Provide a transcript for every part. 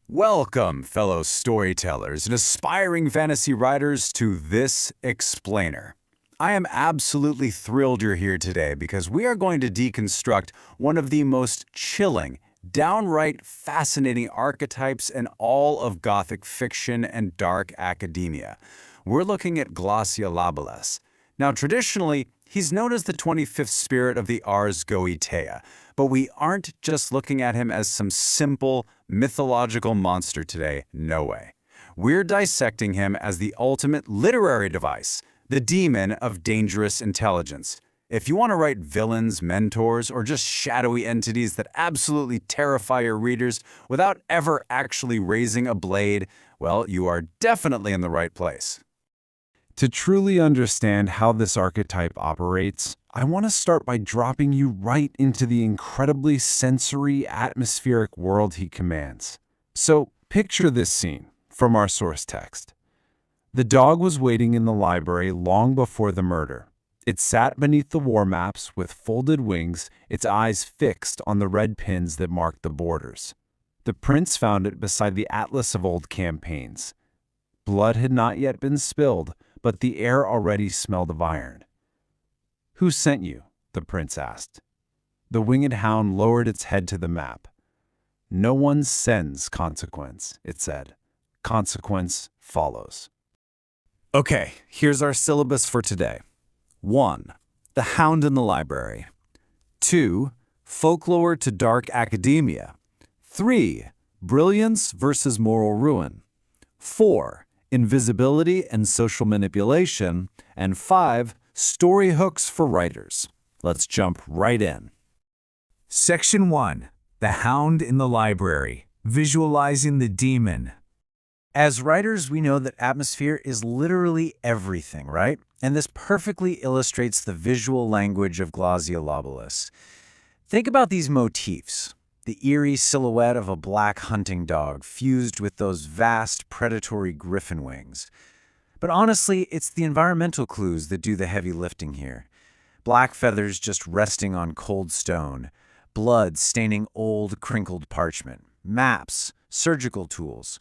Welcome, fellow storytellers and aspiring fantasy writers, to this explainer. I am absolutely thrilled you're here today because we are going to deconstruct one of the most chilling, downright fascinating archetypes in all of Gothic fiction and dark academia. We're looking at Glasya-Labolas. Now, traditionally, he's known as the 25th spirit of the Ars Goetia, but we aren't just looking at him as some simple, mythological monster today, no way. We're dissecting him as the ultimate literary device, the demon of dangerous intelligence. If you want to write villains, mentors, or just shadowy entities that absolutely terrify your readers without ever actually raising a blade, well, you are definitely in the right place. To truly understand how this archetype operates, I want to start by dropping you right into the incredibly sensory, atmospheric world he commands. So, picture this scene from our source text. The dog was waiting in the library long before the murder. It sat beneath the war maps with folded wings, its eyes fixed on the red pins that marked the borders. The prince found it beside the atlas of old campaigns. Blood had not yet been spilled, but the air already smelled of iron. "Who sent you?" the prince asked. The winged hound lowered its head to the map. "No one sends consequence," it said. "Consequence follows." Okay, here's our syllabus for today. 1. The Hound in the Library. 2. Folklore to Dark Academia. 3. Brilliance versus Moral Ruin. 4. Invisibility and Social Manipulation. And 5. Story hooks for writers. Let's jump right in. Section 1. The Hound in the Library. Visualizing the Demon. As writers, we know that atmosphere is literally everything, right? And this perfectly illustrates the visual language of Glasya-Labolas. Think about these motifs. The eerie silhouette of a black hunting dog fused with those vast predatory griffin wings. But honestly, it's the environmental clues that do the heavy lifting here. Black feathers just resting on cold stone, blood staining old crinkled parchment, maps, surgical tools.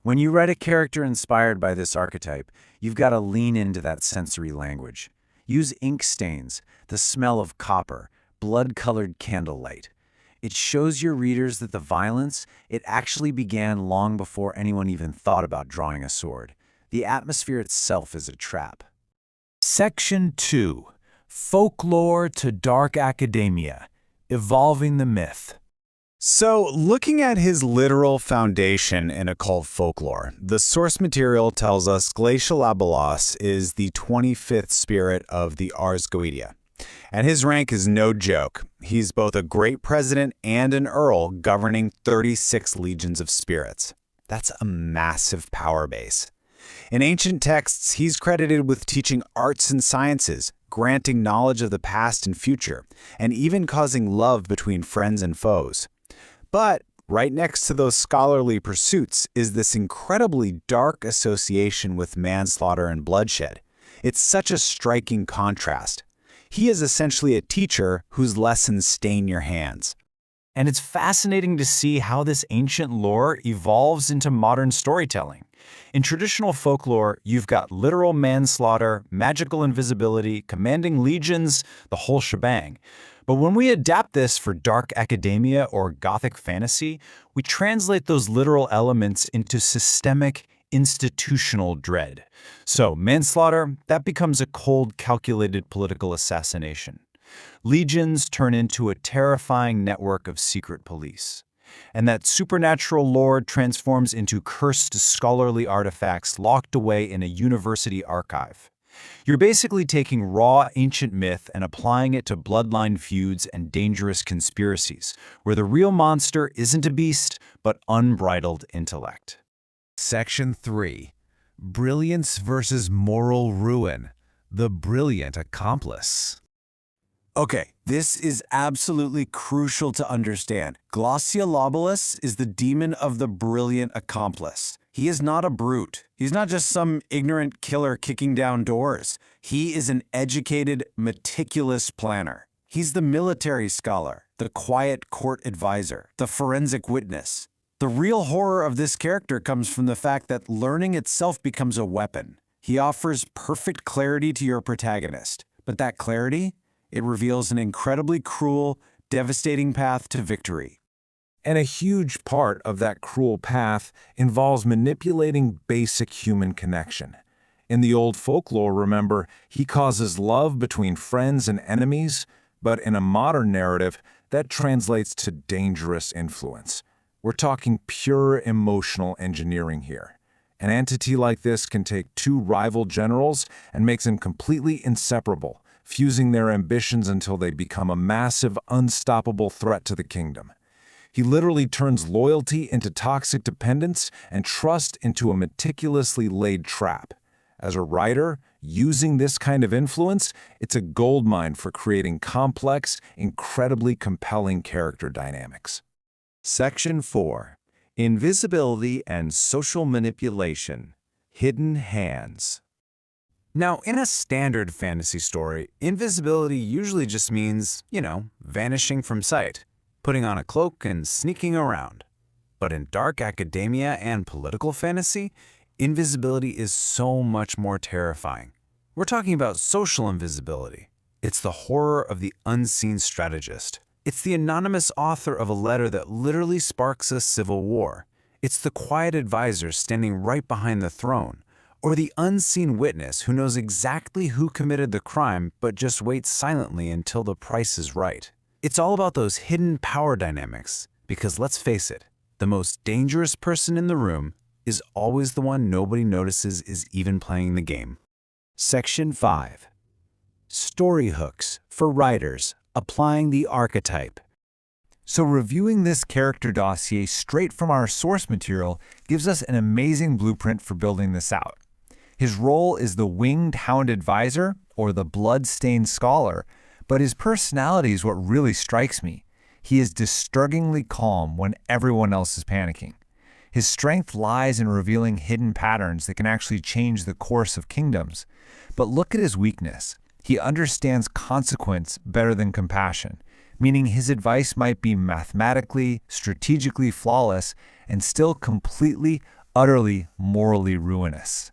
When you write a character inspired by this archetype, you've got to lean into that sensory language. Use ink stains, the smell of copper, blood-colored candlelight. It shows your readers that the violence, it actually began long before anyone even thought about drawing a sword. The atmosphere itself is a trap. Section 2. Folklore to Dark Academia. Evolving the Myth. So, looking at his literal foundation in occult folklore, the source material tells us Glasya-Labolas is the 25th spirit of the Ars Goetia. And his rank is no joke. He's both a great president and an earl governing 36 legions of spirits. That's a massive power base. In ancient texts, he's credited with teaching arts and sciences, granting knowledge of the past and future, and even causing love between friends and foes. But right next to those scholarly pursuits is this incredibly dark association with manslaughter and bloodshed. It's such a striking contrast. He is essentially a teacher whose lessons stain your hands. And it's fascinating to see how this ancient lore evolves into modern storytelling. In traditional folklore, you've got literal manslaughter, magical invisibility, commanding legions, the whole shebang. But when we adapt this for dark academia or Gothic fantasy, we translate those literal elements into systemic, institutional dread. So manslaughter, that becomes a cold, calculated political assassination. Legions turn into a terrifying network of secret police. And that supernatural lore transforms into cursed scholarly artifacts locked away in a university archive. You're basically taking raw ancient myth and applying it to bloodline feuds and dangerous conspiracies, where the real monster isn't a beast, but unbridled intellect. Section 3. Brilliance versus Moral Ruin. The Brilliant Accomplice. Okay, this is absolutely crucial to understand. Glasya-Labolas is the demon of the brilliant accomplice. He is not a brute. He's not just some ignorant killer kicking down doors. He is an educated, meticulous planner. He's the military scholar, the quiet court advisor, the forensic witness. The The real horror of this character comes from the fact that learning itself becomes a weapon. He offers perfect clarity to your protagonist, but that clarity, it reveals an incredibly cruel, devastating path to victory. And a huge part of that cruel path involves manipulating basic human connection. In the old folklore, remember, he causes love between friends and enemies, but in a modern narrative, that translates to dangerous influence. We're talking pure emotional engineering here. An entity like this can take two rival generals and makes them completely inseparable, fusing their ambitions until they become a massive, unstoppable threat to the kingdom. He literally turns loyalty into toxic dependence and trust into a meticulously laid trap. As a writer, using this kind of influence, it's a goldmine for creating complex, incredibly compelling character dynamics. Section 4. Invisibility and Social Manipulation. Hidden Hands. Now, in a standard fantasy story, invisibility usually just means, vanishing from sight, putting on a cloak and sneaking around. But in dark academia and political fantasy, invisibility is so much more terrifying. We're talking about social invisibility. It's the horror of the unseen strategist. It's the anonymous author of a letter that literally sparks a civil war. It's the quiet advisor standing right behind the throne, or the unseen witness who knows exactly who committed the crime but just waits silently until the price is right. It's all about those hidden power dynamics, because let's face it, the most dangerous person in the room is always the one nobody notices is even playing the game. Section 5. Story hooks for writers applying the archetype. So reviewing this character dossier straight from our source material gives us an amazing blueprint for building this out. His role is the winged hound advisor, or the blood-stained scholar, but his personality is what really strikes me. He is disturbingly calm when everyone else is panicking. His strength lies in revealing hidden patterns that can actually change the course of kingdoms. But look at his weakness. He understands consequence better than compassion, meaning his advice might be mathematically, strategically flawless, and still completely, utterly, morally ruinous.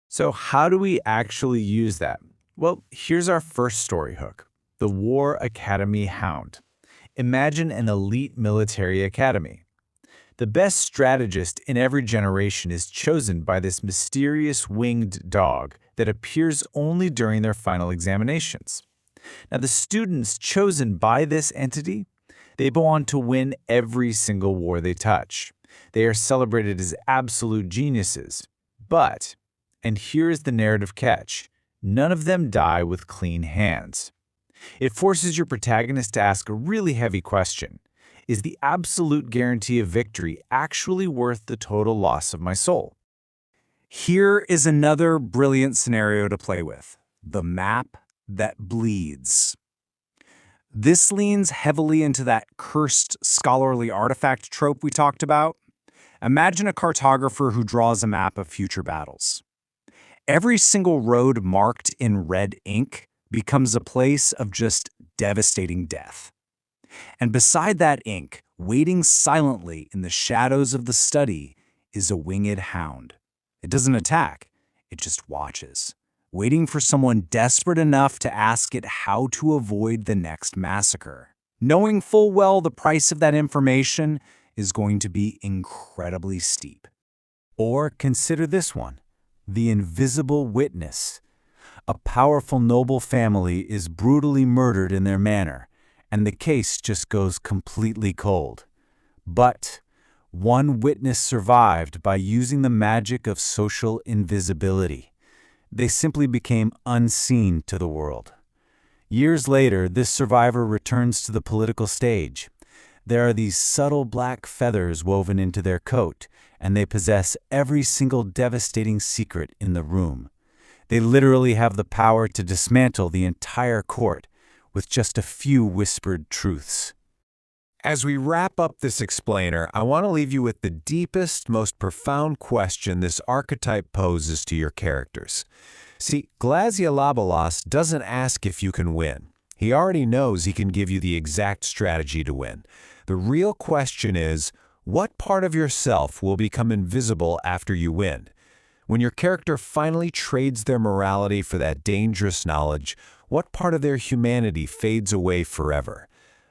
So how do we actually use that? Well, here's our first story hook, the War Academy Hound. Imagine an elite military academy. The best strategist in every generation is chosen by this mysterious winged dog that appears only during their final examinations. Now, the students chosen by this entity, they go on to win every single war they touch. They are celebrated as absolute geniuses. But, and here's the narrative catch, none of them die with clean hands. It forces your protagonist to ask a really heavy question. Is the absolute guarantee of victory actually worth the total loss of my soul? Here is another brilliant scenario to play with, the map that bleeds. This leans heavily into that cursed scholarly artifact trope we talked about. Imagine a cartographer who draws a map of future battles. Every single road marked in red ink becomes a place of just devastating death. And beside that ink, waiting silently in the shadows of the study, is a winged hound. It doesn't attack, it just watches, waiting for someone desperate enough to ask it how to avoid the next massacre, knowing full well the price of that information is going to be incredibly steep. Or consider this one, the invisible witness. A powerful noble family is brutally murdered in their manor, and the case just goes completely cold. But one witness survived by using the magic of social invisibility. They simply became unseen to the world. Years later, this survivor returns to the political stage. There are these subtle black feathers woven into their coat, and they possess every single devastating secret in the room. They literally have the power to dismantle the entire court with just a few whispered truths. As we wrap up this explainer, I want to leave you with the deepest, most profound question this archetype poses to your characters. See, Glasya-Labolas doesn't ask if you can win. He already knows he can give you the exact strategy to win. The real question is, What part of yourself will become invisible after you win? When your character finally trades their morality for that dangerous knowledge, what part of their humanity fades away forever?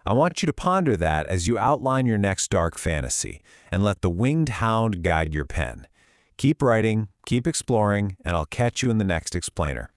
I want you to ponder that as you outline your next dark fantasy, and let the winged hound guide your pen. Keep writing, keep exploring, and I'll catch you in the next explainer.